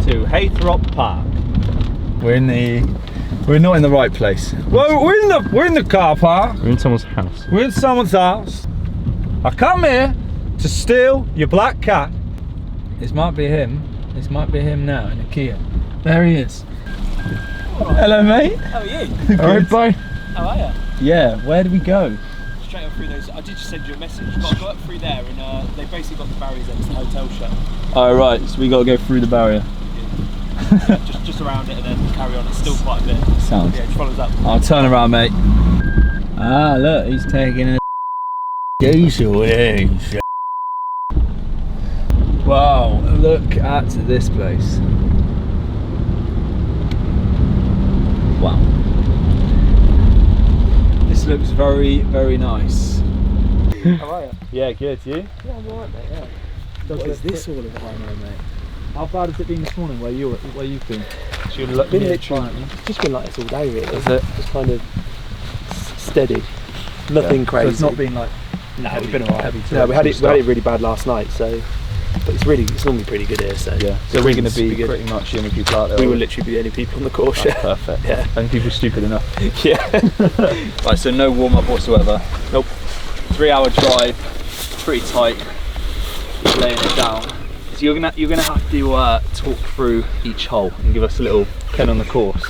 to Heythrop Park. We're not in the right place. Well, we're in the car park. We're in someone's house. We're in someone's house. I come here to steal your black cat. This might be him. This might be him now in a Kia. There he is. Right. Hello, mate. How are you? Alright, bye. How are you? Yeah, where do we go? Straight up through those. I did just send you a message. Got to go up through there, and they basically got the barriers there. It's the hotel shut. Oh, right, so we got to go through the barrier. Yeah, just around it and then carry on. It's still quite a bit. Sounds. Yeah, just follow us up. I'll turn around, mate. Ah, look, he's taking a goose away. Wow, look at this place. Wow. This looks very, very nice. How are you? Yeah, good. You? Yeah, I'm alright, mate. Yeah. What is this all about, mate? How bad has it been this morning? Where you've been? It's been literally. It's just been like this all day, really. Is it? Just kind of steady. Nothing crazy. So it's not been like. No, we've been alright. No, we had it really bad last night, so. But it's normally pretty good here, so. Yeah. So we're going to be pretty much the only people out there. We will literally be the only people on the course. Yeah. Perfect. Yeah. Only people stupid enough. Yeah. Right. So no warm up whatsoever. Nope. 3-hour drive. Pretty tight. Just laying it down. So you're gonna have to talk through each hole and give us a little pen on the course.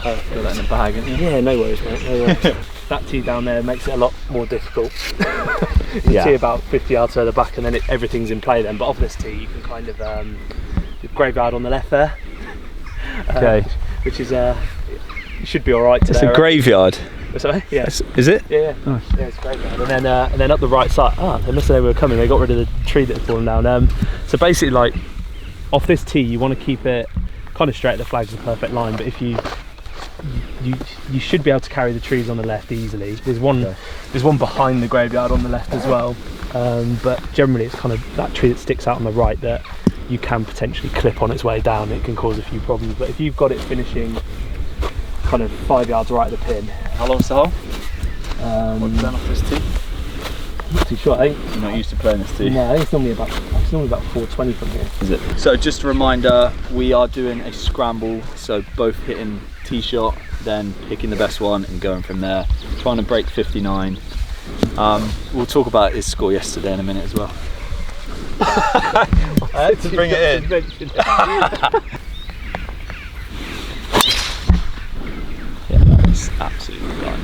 Got that in the bag, isn't it? Yeah, no worries, mate. No worries. That tee down there makes it a lot more difficult. You tee about 50 yards further back, and then everything's in play then. But off this tee, you can kind of the graveyard on the left there. Okay. Which is you should be all right today. It's a graveyard. Sorry? Yeah. Is it? Yeah. Nice. Yeah, it's a graveyard. And then up the right side. They must have known we were coming. They got rid of the tree that had fallen down. So basically, like off this tee, you want to keep it kind of straight. The flag's a perfect line, but if you should be able to carry the trees on the left easily. There's one behind the graveyard on the left as well, but generally it's kind of that tree that sticks out on the right that you can potentially clip on its way down. It can cause a few problems, but if you've got it finishing kind of 5 yards right at the pin. How long's the hole? What's done off this tee? I'm not too sure. I think You're not used to playing this tee. no, I think it's normally about 420 from here. Is it? So just a reminder, we are doing a scramble, so both hitting tee shot, then picking the best one and going from there, trying to break 59. We'll talk about his score yesterday in a minute as well. I had to bring it in. Yeah, that is absolutely fine.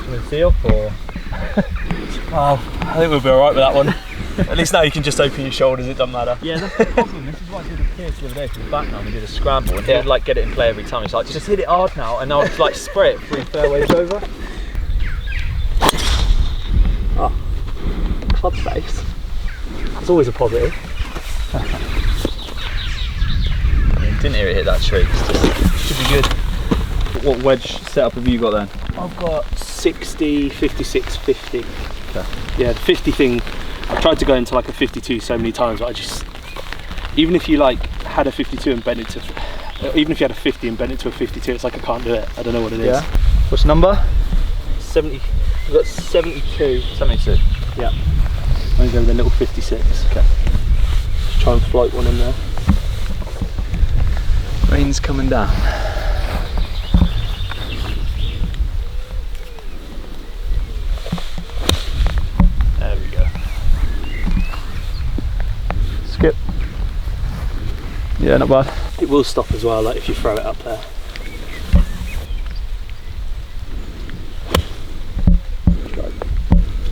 Will it tee up or? Well, I think we'll be alright with that one. At least now you can just open your shoulders, it doesn't matter. Yeah, that's the problem. This is what I did with Pierce the other day from the back now. We did a scramble and he'd like get it in play every time. He's like, just hit it hard now, and I'll just like spray it 3 fairways over. Oh, club face. That's always a positive. Didn't hear it hit that tree. Should be good. What wedge setup have you got then? I've got 60, 56, 50. Okay. Yeah, the 50 thing, I've tried to go into like a 52 so many times, but I just, even if you like had a 52 and bent it to, even if you had a 50 and bent it to a 52, it's like I can't do it. I don't know what it is. Yeah. What's the number? 70, I've got 72. 72. Yeah. I'm going to go with a little 56. Okay. Just try and float one in there. Rain's coming down. There we go. Skip. Yeah, not bad. It will stop as well, like if you throw it up there.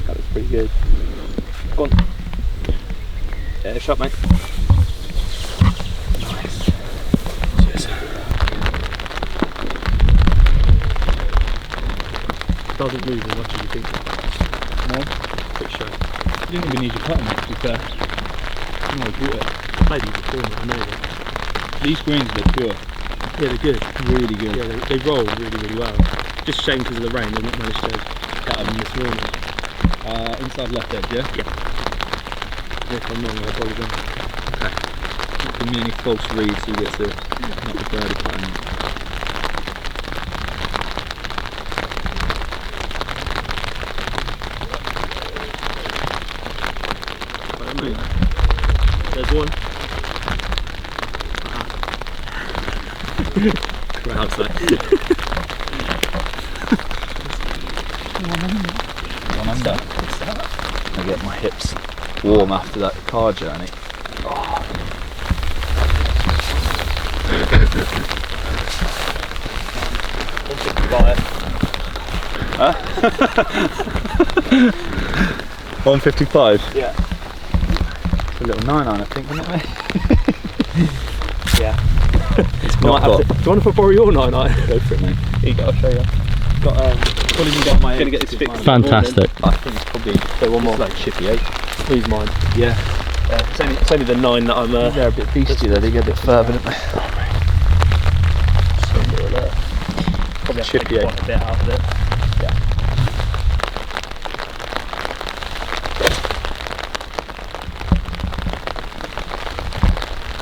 That was pretty good. Go on. Yeah, shot, mate. Nice. Cheers. Doesn't move as much as you think. No? Pretty sure. You didn't even need your putter, mate, to be fair. No, I bought it. Maybe you're doing it, I know that. These greens look pure. Yeah, they're good. Really good. Yeah, they roll really, really well. Just a shame because of the rain, they've not managed to get them this morning. Inside left edge, yeah? Yeah. If I'm wrong, I apologise. Okay. Not giving me any false reads, so you get to not the birdie pattern. There's one. Crowds there. One under. I get my hips warm after that car journey. Oh. 155. Huh? 155? Yeah. It's a little 9-iron, I think, isn't it, mate? Yeah. It's Do you want to borrow your 9-iron? Go for it, mate. Here you go, I'll show you. Got Gonna get this fixed. Fantastic. I think it's probably one more. it's like chippy 8. Who's mine? Yeah. It's only the 9 that I'm. They're a bit beastie though, they get a bit further, don't they? Probably have to chippy take quite a bit out of it.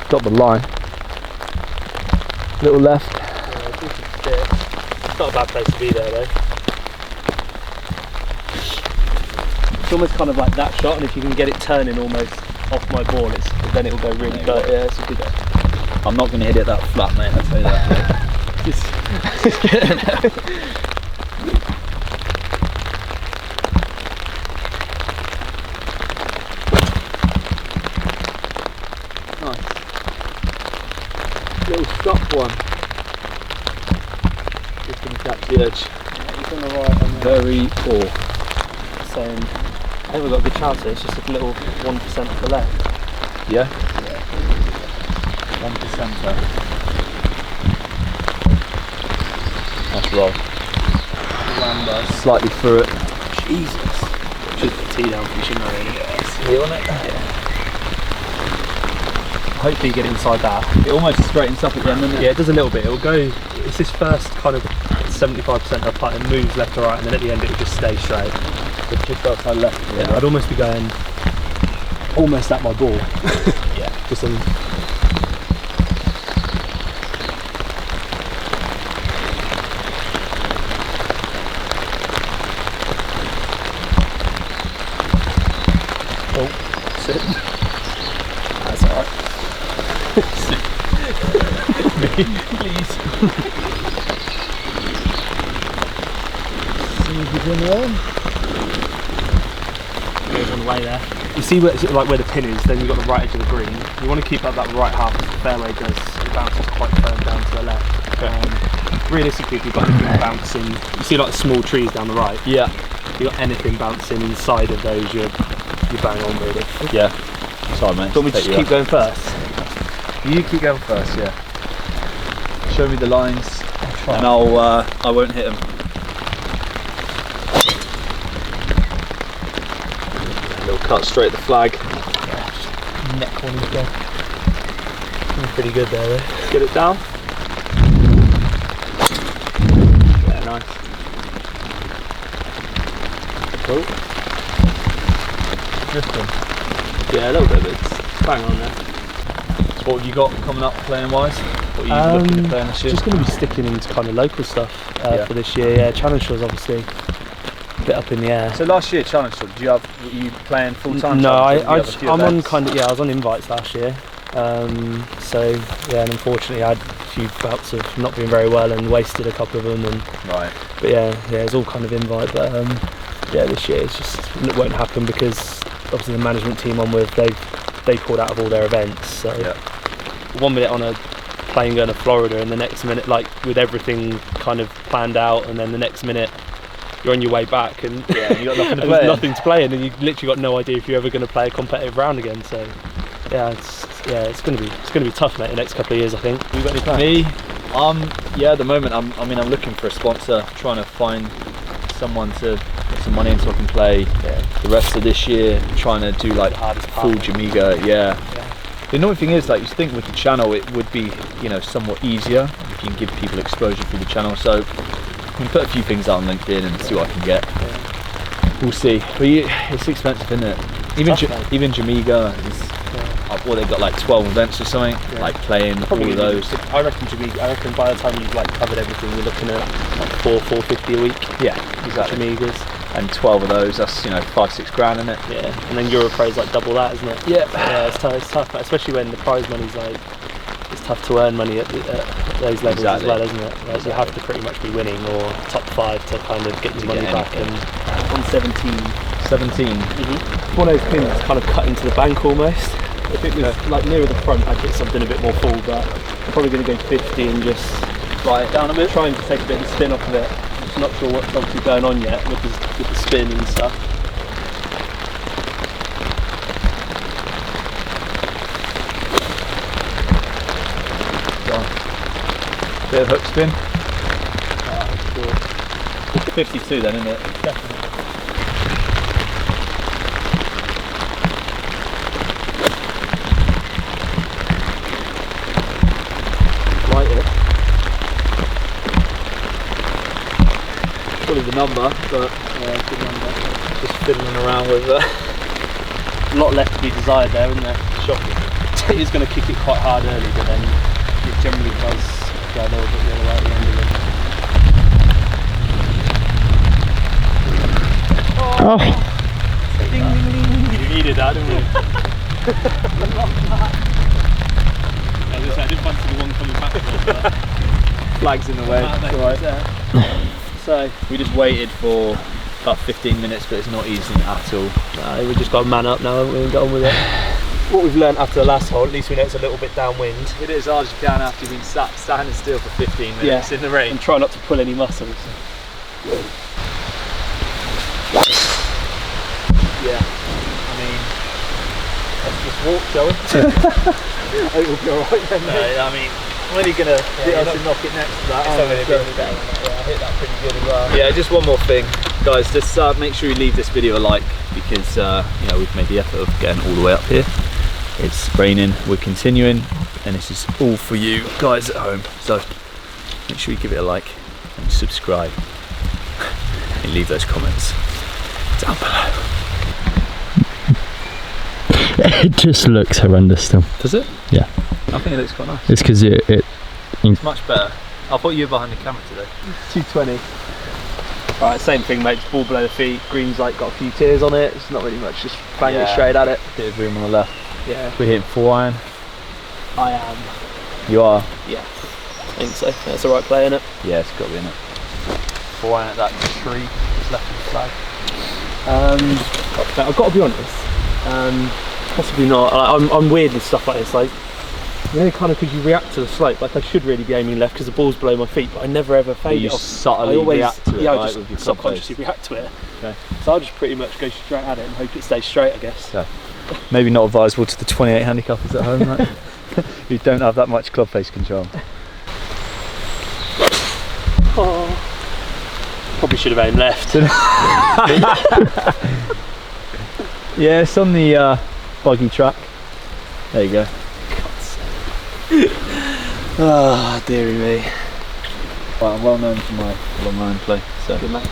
Got the line. Little left. It's not a bad place to be there though. It's almost kind of like that shot, and if you can get it turning almost off my ball, then it'll go really good. Yeah, it's a good. I'm not going to hit it that flat, mate, I'll tell you that. Just Nice. Little stop one. Just going to catch the edge. he's on the right. Very poor. Same. I think we've got a good chance here. It's just a little 1% to the left. Yeah? 1% there. Nice roll. Slightly through it. Jesus. Should put the tee down for you, shouldn't I, really? Heel on it. Hopefully you get inside that. It almost straightens up at the end, doesn't it? Yeah, it does a little bit. It'll go. It's this first kind of 75% of the putt. It moves left to right, and then at the end it will just stay straight. It's just outside left. Yeah, I'd almost be going almost at my ball. Yeah. Just on. Oh, sit. That's alright. Please. See if he's in there. Goes on the way there. You see where, like where the pin is, then you've got the right edge of the green. You want to keep up that right half because the fairway does, it bounces quite firm down to the left. Realistically, if you've got anything bouncing, you see like small trees down the right. Yeah. If you've got anything bouncing inside of those, you're bang on really. Yeah. Sorry, mate. Do you want me to just keep going first? You keep going first, yeah. Show me the lines, and I won't hit them. Little cut straight at the flag. Yeah, just neck one again. Pretty good there though. Get it down. Yeah, nice. Cool. Drifting. Yeah, a little bit, but it's bang on there. So what have you got coming up playing wise? What are you looking at playing this year? Just going to be sticking into kind of local stuff for this year. Yeah, Challenge Tour's obviously a bit up in the air. So last year Challenge Tour, were you playing full time? No, I'm on kind of, I was on invites last year. So yeah, and unfortunately I had a few bouts of not doing very well and wasted a couple of them. Right. But yeah, it's all kind of invite. But yeah, this year it won't happen because obviously the management team I'm with, they pulled out of all their events. So 1 minute on a plane going to Florida, and the next minute, like with everything kind of planned out, and then the next minute you're on your way back, and you got nothing to and play. there's nothing to play, and then you've literally got no idea if you're ever going to play a competitive round again. So it's going to be tough, mate. The next couple of years, I think. Have you got any plans? Me, at the moment I'm looking for a sponsor, trying to find someone to put some money in so I can play the rest of this year, trying to do like full Jamaica. Yeah. The annoying thing is, like, you think with the channel it would be, somewhat easier if you can give people exposure through the channel. So I'm gonna put a few things out on LinkedIn and see what I can get. We'll see. But it's expensive, isn't it? Even Jamaica is, they've got like 12 events or something, like playing Probably all of those. I reckon by the time you've like covered everything, you're looking at like 450 a week. Yeah, exactly. Jamigas. and 12 of those, that's, you know, 5-6 grand, isn't it? Yeah, and then Europro's like double that, isn't it? Yeah. Yeah, it's tough, especially when the prize money's like, it's tough to earn money at those levels as well, isn't it? Like, you have to pretty much be winning or top 5 to kind of get your money back. And on 17. 17. Mm-hmm. One of those pins that's kind of cut into the bank almost. If it was like nearer the front, I'd get something a bit more full, but I'm probably going to go 50 and just Right it down a bit. Trying to take a bit of the spin off of it. Just not sure what's obviously going on yet with the spin and stuff. Bit of hook spin. Sure. 52 then, isn't it? Definitely. Light it. Probably the number, but Yeah, good number. just fiddling around with A lot left to be desired there, isn't there? shocking. It is going to kick it quite hard early, but then it generally does go a little bit the other way at the end of it. Oh, Ding, ding, ding. We needed that, didn't we? I didn't fancy the one coming back. Flags in the way. Right. So We just waited for about 15 minutes, but it's not easy at all. we've just got to man up now, haven't we, and get on with it. What we've learnt after the last hole, at least we know it's a little bit downwind. It is hard as you can after you've been standing still for 15 minutes in the rain. And try not to pull any muscles. Yeah, I mean, let's just walk, shall we? I think we'll be alright then. I mean, when are you going to knock it next to that? It's not going to be any better than that. Yeah, I hit that pretty good as well. Yeah, just one more thing, guys. Just make sure you leave this video a like, because you know, we've made the effort of getting all the way up here. It's raining, we're continuing, and this is all for you guys at home. So make sure you give it a like and subscribe, and leave those comments down below. it just looks horrendous still. Does it? Yeah. I think it looks quite nice. It's because It's much better. I'll put you behind the camera today. 220. Right, same thing, mate. Just ball below the feet. Green's like got a few tears on it. It's not really much. Just bang it straight at it. Bit of room on the left. Yeah. We're hitting 4-iron. I am. You are? Yeah. I think so. That's the right play, innit? Yeah, it's got to be in it. 4-iron at that tree that's left of the flag. I've got to be honest. Possibly not. I'm weird with stuff like this. Like, you know, kind of because you react to the slope. Like, I should really be aiming left because the ball's below my feet, but I never ever fade You it off. subtly I always react to it, yeah, I right, just with your subconsciously react to it. Okay. So I'll just pretty much go straight at it and hope it stays straight, I guess. Okay. Maybe not advisable to the 28 handicappers at home, right? Who don't have that much club face control. Oh. Probably should have aimed left. Yeah, it's on the buggy track. There you go. Ah, dearie me. Well, I'm well known for my long iron play. So Good man.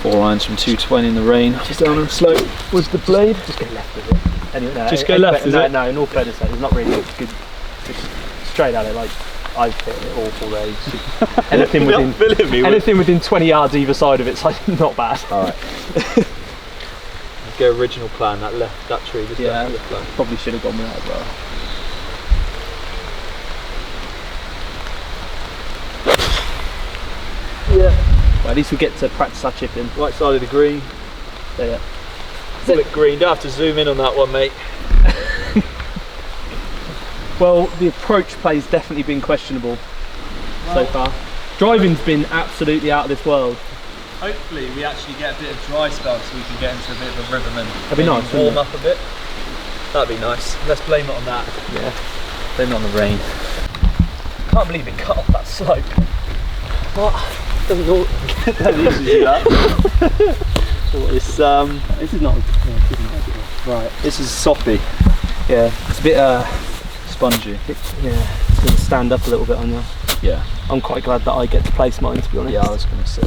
4 irons from 220 in the rain. Just down on the slope with the blade. Just go left with it. Anyway, no, Just go left, is it? No, in all fairness, it's not really good. Just straight at it, like I've hit it awful range. Anything within 20 yards either side of it's like not bad. Alright. Go original plan, that tree just Yeah, left of the flag. probably should have gone with that as well. Yeah. Well, at least we get to practice our chipping. Right side of the green. Yeah. Call it green, don't have to zoom in on that one, mate. Well, the approach play's definitely been questionable so far. Driving's been absolutely out of this world. Hopefully we actually get a bit of dry spell so we can get into a bit of a rhythm and That'd be nice, warm wouldn't up a bit. That'd be nice. Let's blame it on that. Yeah. Blame it on the rain. Can't believe it cut off that slope. What? Doesn't all It's This is not. right. This is soppy, Yeah, it's a bit spongy. it's going to stand up a little bit on you. Yeah. I'm quite glad that I get to place mine, to be honest. Yeah, I was going to say.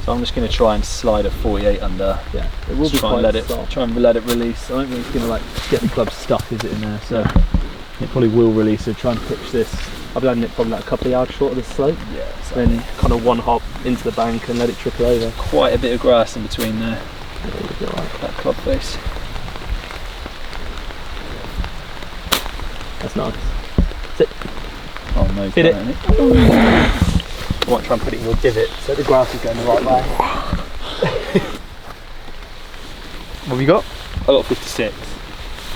So I'm just going to try and slide a 48 under. Yeah, it will Just be try and quite let it soft. let it release. I don't think it's going to like get the club stuck, is it, in there? So it probably will release. So try and pitch this. I've landed it probably like a couple of yards short of the slope. Yeah. Then kind of one hop, into the bank and let it trickle over. Quite a bit of grass in between there. That club face. That's nice. Sit. Oh no, Hit it. it. I might try and put it in your divot so the grass is going the right way. What have you got? I got 56.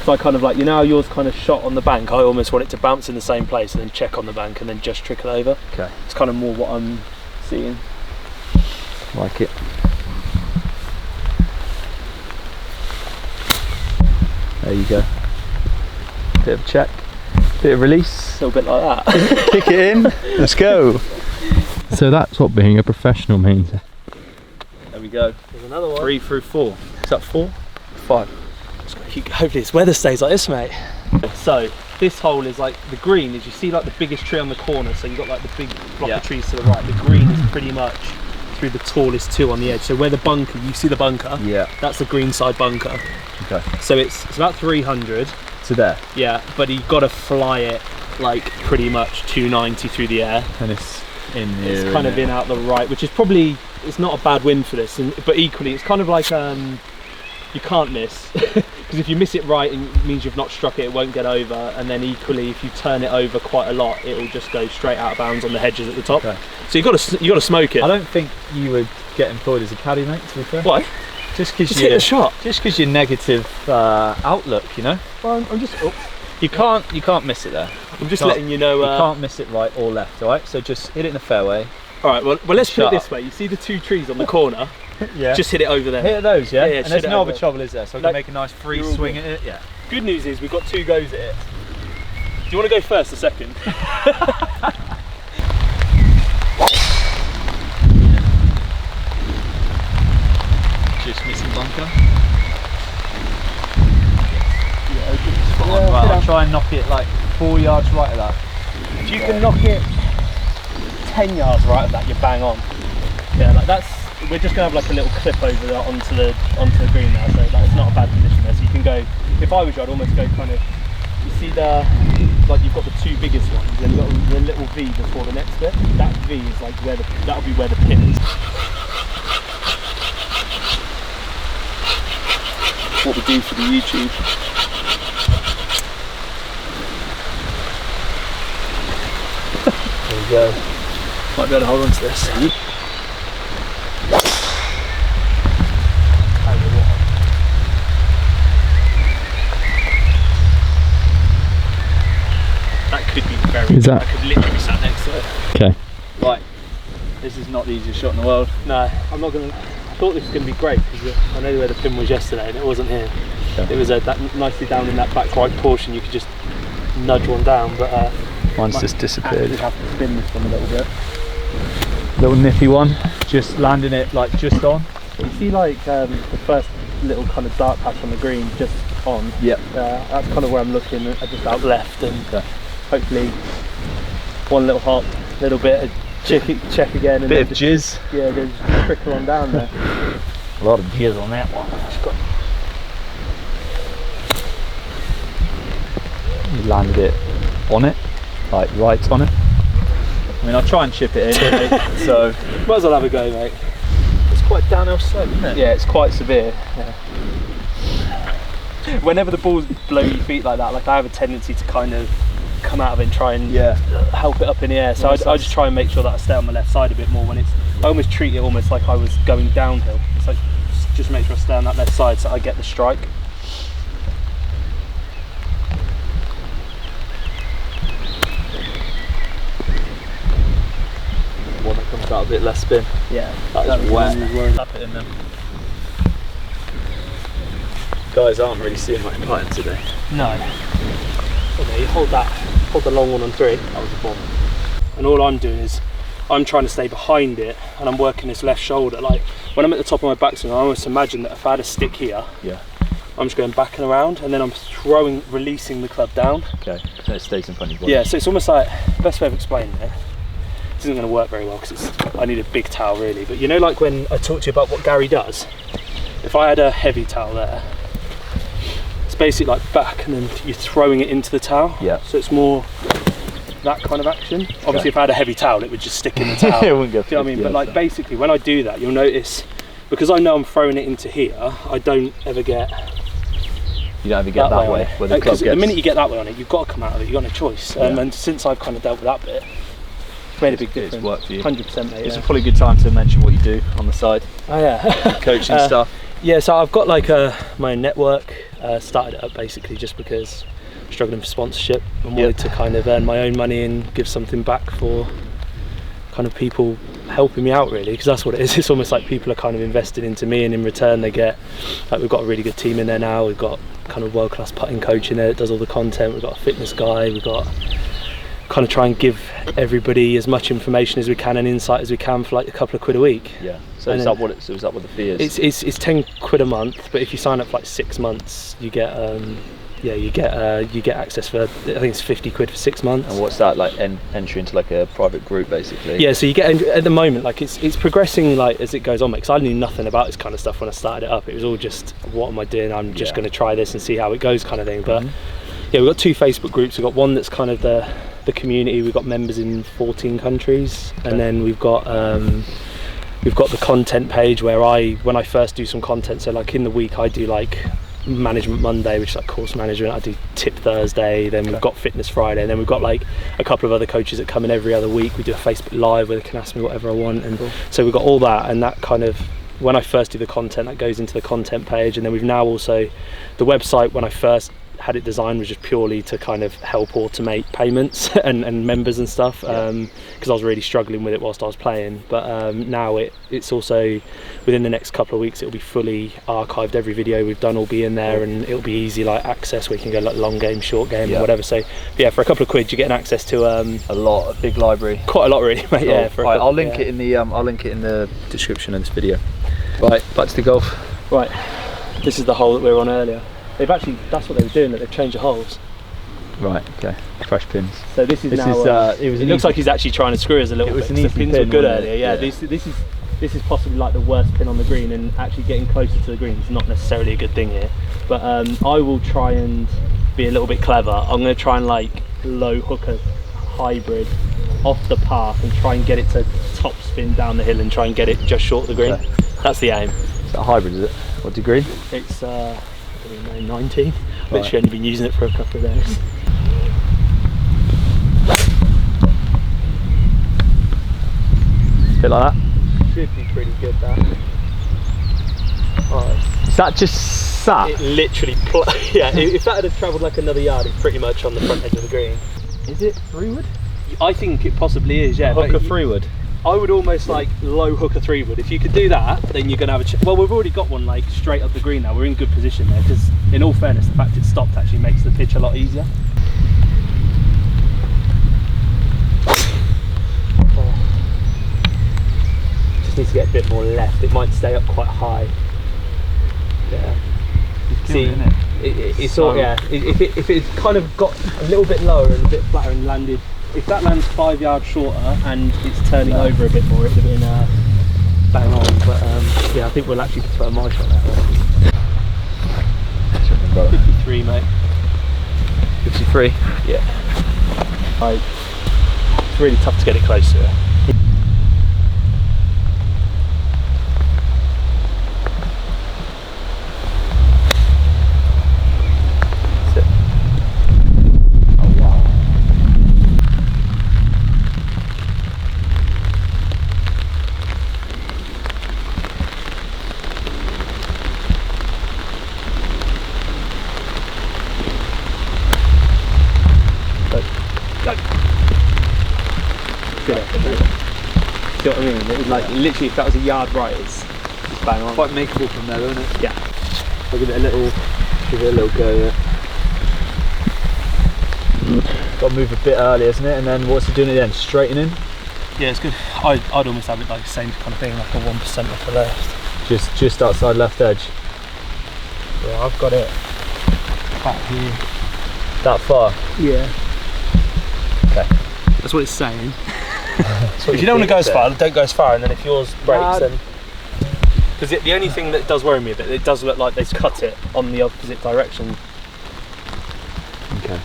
So I kind of like, you know how yours kind of shot on the bank, I almost want it to bounce in the same place and then check on the bank and then just trickle over. Okay. It's kind of more what I'm seeing. Like it. There you go. Bit of check. Bit of release. A little bit like that. Kick it in. Let's go. So that's what being a professional means. There we go. There's another one. 3 through 4. Is that 4? 5. Hopefully this weather stays like this, mate. So this hole is like, the green is, you see like the biggest tree on the corner, so you've got like the big block of trees to the right. The green is pretty much through the tallest two on the edge. So where the bunker, you see the bunker? Yeah. That's the green side bunker. Okay. So it's about 300. To there. Yeah, but you've got to fly it like pretty much 290 through the air. And it's in here. It's kind of in out the right, which is probably, it's not a bad wind for this, but equally it's kind of like you can't miss, because if you miss it right, it means you've not struck it, it won't get over, and then equally if you turn it over quite a lot, it'll just go straight out of bounds on the hedges at the top. Okay. So you got to smoke it. I don't think you would get employed as a caddy, mate, to be fair. Why? Just because hit the shot. Just because your negative outlook, you know. Well, I'm just. Oh. You can't miss it there. I'm just letting you know. You can't miss it right or left, all right? So just hit it in the fairway. All right. Well, let's put it this way. You see the two trees on the corner. Yeah. Just hit it over there. Hit those, yeah. Yeah, and there's no other trouble, is there? So I can make a nice free swing at it. Yeah. Good news is we've got 2 goes at it. Do you want to go first or second? Just missing bunker. Right, I'll try and knock it like 4 yards right of that. If you can knock it 10 yards right of that, you're bang on. Yeah, like that's. We're just gonna have like a little clip over there onto the green now, so like, it's not a bad position there. So you can go. If I was you, I'd almost go kind of. You see the, like you've got the 2 biggest ones, then you've got the little V before the next bit. That V is like where that'll be where the pin is. What we do for the YouTube. There we go. Might be able to hold on to this. That could be very. Is that? I could literally be sat next to it. Okay. Right. This is not the easiest shot in the world. No, I'm not gonna. I thought this was going to be great because I know where the pin was yesterday and it wasn't here. Yeah. It was that nicely down in that back right portion. You could just nudge one down, but mine's just disappeared. I have to spin this one a little bit. Little nippy one, just landing it like just on. You see like the first little kind of dark patch on the green just on. Yep. That's kind of where I'm looking, just out left, and hopefully one little hop, little bit of check again, and bit of jizz. Yeah, just trickle on down there. A lot of jizz on that one. You landed it on it, like right on it. I mean, I'll try and chip it in, so might as well have a go, mate. It's quite downhill slope, isn't it? Yeah, it's quite severe. Yeah. Whenever the balls below your feet like that, like I have a tendency to kind of come out of it and try and help it up in the air. So I just try and make sure that I stay on my left side a bit more when it's. I almost treat it almost like I was going downhill. It's like just make sure I stay on that left side so I get the strike. One that comes out a bit less spin. Yeah, that was wet. Tap it in then. Guys aren't really seeing much putting today. No. Okay, you hold the long one on 3. That was a bomb. And all I'm doing is I'm trying to stay behind it and I'm working this left shoulder. Like when I'm at the top of my backswing, I almost imagine that if I had a stick here, I'm just going back and around and then I'm releasing the club down. Okay, so it stays in front of you. Yeah, so it's almost like, best way of explaining it, this isn't going to work very well because I need a big towel really, but you know like when I talked to you about what Gary does, if I had a heavy towel there, it's basically like back and then you're throwing it into the towel. Yeah. So it's more that kind of action. Obviously, if I had a heavy towel, it would just stick in the towel. It wouldn't go. Do you know what I mean? But like basically, when I do that, you'll notice, because I know I'm throwing it into here, I don't ever get. You don't ever get that way. Where the club gets. The minute you get that way on it, you've got to come out of it. You've got no choice. And since I've kind of dealt with that bit, it's made a big difference. It's worked for you. 100%, mate. It's probably a good time to mention what you do on the side. Oh yeah, Coaching stuff. Yeah, so I've got like my own network. Started it up basically just because I'm struggling for sponsorship and wanted to kind of earn my own money and give something back for kind of people helping me out, really, because that's what it is. It's almost like people are kind of invested into me, and in return they get, like, we've got a really good team in there now. We've got kind of world-class putting coach in there that does all the content. We've got a fitness guy. We've got kind of try and give everybody as much information as we can and insight as we can for like a couple of quid a week. Yeah. So is that what the fee is? It's 10 quid a month, but if you sign up for like 6 months, you get you get access for, I think it's 50 quid for 6 months. And what's that, like entry into like a private group basically? Yeah, so you get, at the moment, like it's progressing like as it goes on, because I knew nothing about this kind of stuff when I started it up. It was all just, what am I doing? I'm just going to try this and see how it goes kind of thing. But yeah, we've got 2 Facebook groups. We've got one that's kind of the community. We've got members in 14 countries, and then we've got the content page where when I first do some content, so like in the week I do like Management Monday, which is like course management. I do Tip Thursday, then we've got Fitness Friday, and then we've got like a couple of other coaches that come in every other week. We do a Facebook Live where they can ask me whatever I want, and so we've got all that, and that kind of, when I first do the content, that goes into the content page. And then we've now also, the website when I first had it designed was just purely to kind of help automate payments and members and stuff, because I was really struggling with it whilst I was playing. But now it's also, within the next couple of weeks, it'll be fully archived. Every video we've done will be in there, and it'll be easy like access where you can go like long game, short game, or whatever. So yeah, for a couple of quid you get access to a big library. Quite a lot, really, mate. Yeah. Right, I'll link it in the description of this video. Right, back to the golf. Right, this is the hole that we were on earlier. They've actually, that's what they were doing, that they've changed the holes. Right, okay. Fresh pins. So this is now, it looks like he's actually trying to screw us a little bit. The pins were good earlier, yeah. This is possibly like the worst pin on the green, and actually getting closer to the green is not necessarily a good thing here. But I will try and be a little bit clever. I'm going to try and like low hooker hybrid off the path and try and get it to top spin down the hill and try and get it just short of the green. Okay. That's the aim. Is that a hybrid, is it? What degree? It's 19. Literally only been using it for a couple of days. Bit like that. Should be pretty good, that. Alright. Is that just sat? It literally, yeah. If that had travelled like another yard, it's pretty much on the front edge of the green. Is it 3-wood? I think it possibly is, yeah. Hooker 3-wood. I would almost like low hooker 3-wood. If you could do that, then you're going to have a well, we've already got one like straight up the green now. We're in good position there, because in all fairness, the fact it stopped actually makes the pitch a lot easier. Just needs to get a bit more left. It might stay up quite high. Yeah. See, it's all, yeah. If it's kind of got a little bit lower and a bit flatter and landed, if that lands 5 yards shorter and it's turning over a bit more, it would have been bang on. But yeah, I think we'll actually prefer my shot now. 53, mate. 53? Yeah. It's really tough to get it close to it. See what I mean? It was like literally, if that was a yard right, it's bang on. Quite makeable from there, isn't it? Yeah. I'll give it a little go. Yeah. Got to move a bit early, isn't it? And then what's it doing at the end? Straightening? Yeah, it's good. I'd almost have it like the same kind of thing, like a 1% off the left. Just outside left edge. Yeah, I've got it back here. That far? Yeah. Okay. That's what it's saying. If you don't want to go as far, don't go as far, and then if yours breaks, then... Because the only thing that does worry me a bit, it does look like they've cut it on the opposite direction. Okay.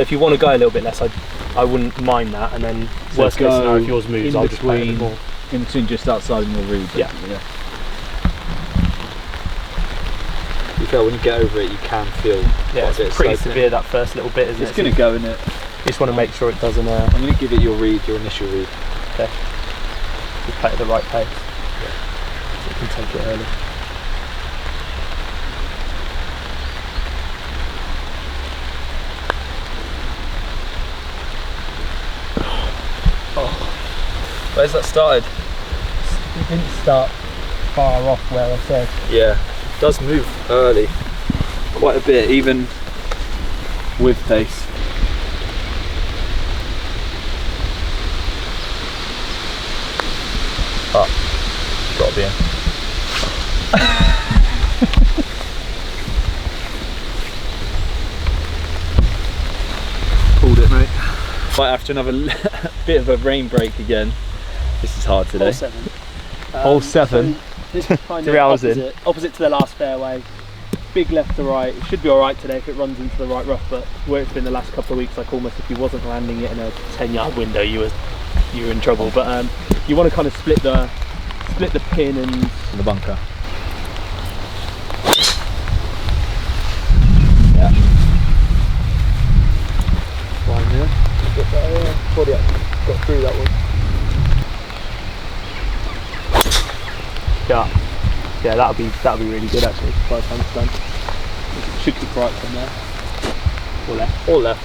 So if you want to go a little bit less, I wouldn't mind that. And then So worst case go scenario, if yours moves, I'll just play a bit more. In between, just outside of your read. Yeah. You feel when you get over it, you can feel. Yeah, it's pretty severe that first little bit, isn't it? It's going to go in it. You just want to make sure it doesn't. I'm going to give it your read, your initial read. Okay. Just play at the right pace. Yeah. So you can take it early. Where's that started? It didn't start far off where I said. Yeah, it does move early. Quite a bit, even with pace. Got to be in. Called it, mate. Right after another bit of a rain break again. This is hard today. Hole 7. Hole 7. So this is kind 3 hours of opposite to the last fairway. Big left to right. It should be alright today if it runs into the right rough, but where it's been the last couple of weeks, like almost if you wasn't landing it in a 10-yard window, you were in trouble. But you want to kind of split the pin and the bunker. yeah. Fine, yeah. Got that, body up. Got through that one. Yeah, that'll be really good actually. By the time it's done, it should keep right from there. Or left. Or left.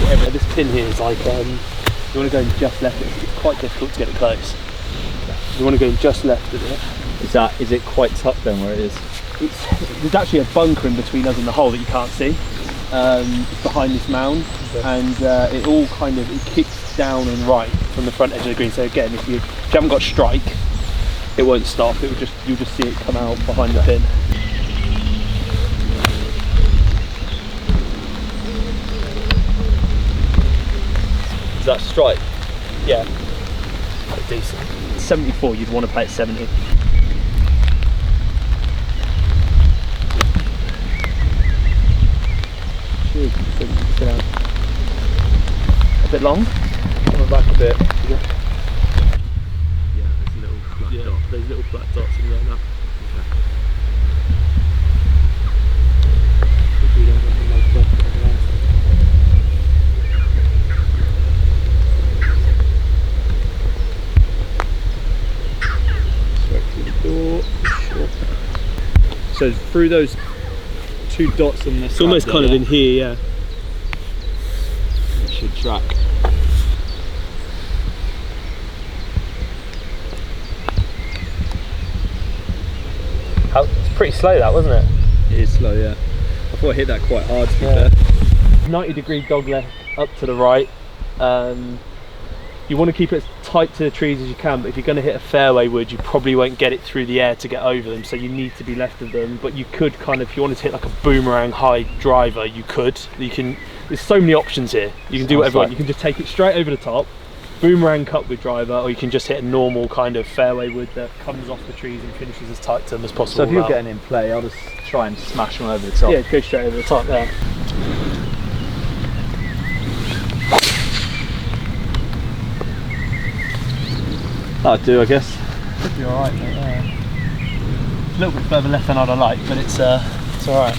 Whatever. This pin here is like you want to go in just left. It's quite difficult to get it close. You want to go in just left of it. Is it quite tough then where it is? There's actually a bunker in between us and the hole that you can't see. It's behind this mound, and it all kind of kicks down and right from the front edge of the green. So again, if you haven't got strike, it won't stop. You'll just see it come out behind the pin. Is that strike? Yeah, quite decent. 74, you'd want to play at 70. A bit long? Coming back a bit. Yeah, there's little black dots in there now. So through those 2 dots on this. It's almost kind of in here, yeah. It should track. It's pretty slow that, wasn't it? It is slow, yeah. I thought I hit that quite hard to be Yeah. fair. 90-degree dog leg up to the right. You want to keep it as tight to the trees as you can, but if you're going to hit a fairway wood, you probably won't get it through the air to get over them, so you need to be left of them. But you could kind of, if you wanted to hit like a boomerang high driver, you could. There's so many options here. You can do whatever you want. You can just take it straight over the top, boomerang cut with driver, or you can just hit a normal kind of fairway wood that comes off the trees and finishes as tight to them as possible. So if you're getting in play, I'll just try and smash one over the top. Yeah, go straight over the top there. That'll do, I guess. Should be alright, mate. Yeah. It's a little bit further left than I'd like, but it's alright.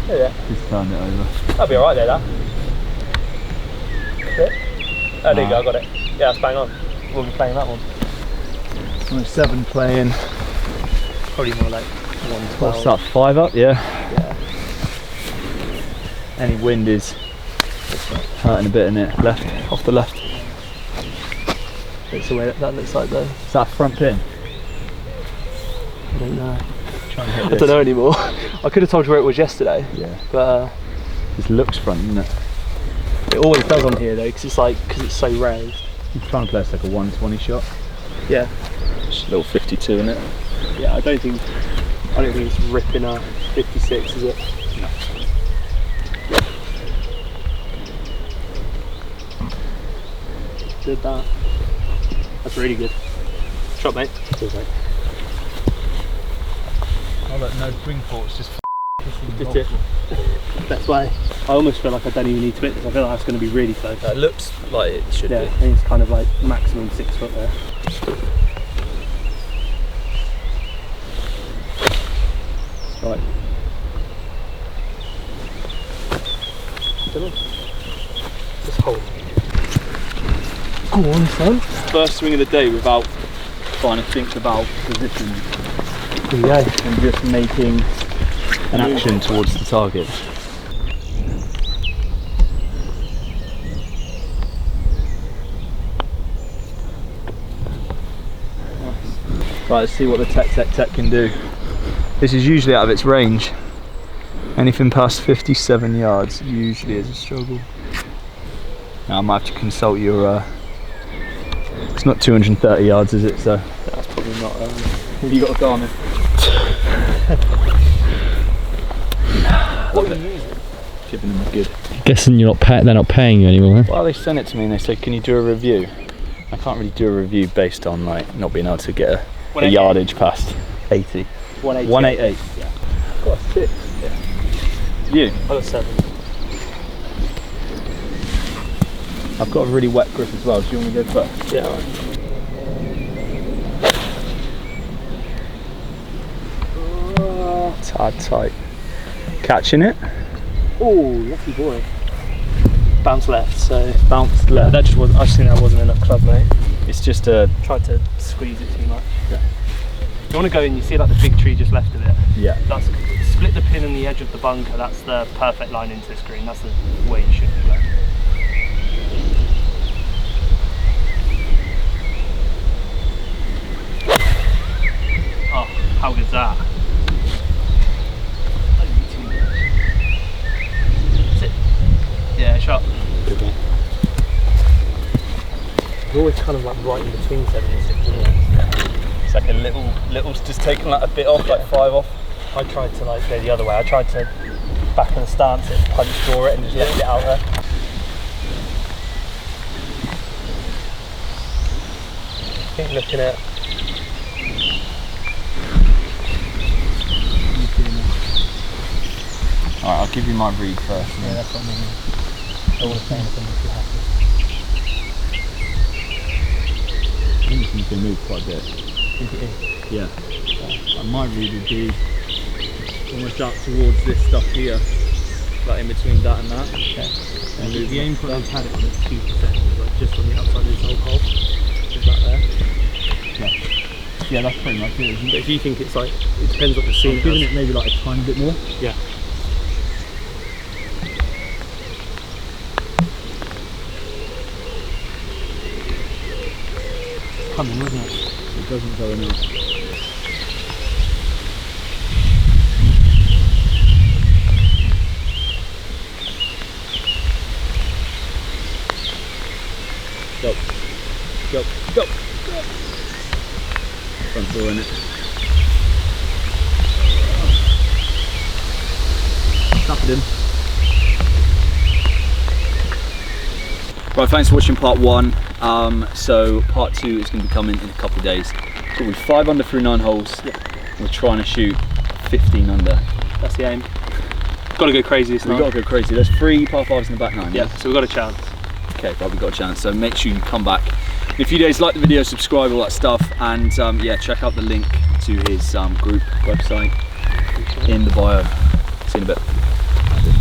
Yeah. Just turn it over. That'll be alright there, that. That's it. Oh, there you go, I got it. Yeah, that's bang on. We'll be playing that one. So 7 playing. Probably more like 112. What's that, 5 up? Yeah. Yeah. Any wind is hurting a bit in it. Left, off the left. That's the way that looks like though. Is that front pin? I don't know. Try and hit I this. don't know anymore. I could have told you where it was yesterday. Yeah. But This looks front, isn't it? it always does on here though, because it's so raised. I'm trying to play it's like a 120 shot. Yeah. Just a little 52 in it. Yeah, I don't think it's ripping a 56, is it? No. Did that. That's really good. Shot, mate. Cheers, mate. Oh look, no spring forks, just That's it. Best way. I almost feel like I don't even need to hit this. I feel like that's going to be really close. It looks like it should Yeah, be. I think it's kind of like maximum 6 foot there. Right. Just hold. Go on, son. First swing of the day without trying to think about position Here we go. and just making an action towards the target. Right, let's see what the tech can do. This is usually out of its range. Anything past 57 yards usually is a struggle. Now I might have to consult your. It's not 230 yards, is it? So That's probably not. have you got a Garmin? What are you using? Giving them a good. Guessing they're not paying you anymore. Huh? Well, they sent it to me and they said, "Can you do a review?" I can't really do a review based on like not being able to get a yardage past 80. 188. Yeah. I've got a 6. Yeah. You? I got 7. I've got a really wet grip as well. Do you want me to go first? Yeah. Right. It's hard tight. Catching it? Oh, lucky boy. Bounce left, so. Bounced left. That just wasn't. I just think that wasn't enough club, mate. It's just a. Tried to squeeze it too much. Yeah. You want to go in, you see like the big tree just left of it. Yeah. That's split the pin on the edge of the bunker. That's the perfect line into this green. That's the way you should be going. Oh, how good's that? That's it. Yeah, shot. Good one. You're always kind of like right in between 7 and 6, isn't it? It's like a little, just taking like a bit off, like 5 off. I tried to like go the other way. I tried to back in the stance it, punch draw it and just left it out there. I think looking at Alright, I'll give you my read first. yeah, that's what I mean. I don't want to say anything if you're happy. I think you can move quite a bit. Think it is. Yeah. My read would be almost out towards this stuff here, like in between that and that. Okay. And move The aim point I've had it on is 2%, like just on the outside of this whole hole. Is that there? Yeah, that's pretty much it, isn't But it? if you think it's like, it depends what the scene I'm giving does. it maybe like a tiny bit more. Yeah. It's coming, wasn't it? It doesn't go enough. Go. Go. Go. Go. Front door in it. Tap it in. Right, thanks for watching part 1. So part 2 is going to be coming in a couple of days. So we're 5 under through 9 holes. Yeah. We're trying to shoot 15 under. That's the aim. Got to go crazy this We've night. got to go crazy. There's 3 par 5s in the back 9. Yeah, so we've got a chance. Okay, well, we've got a chance. So make sure you come back in a few days, like the video, subscribe, all that stuff, and yeah, check out the link to his group website in the bio. See you in a bit.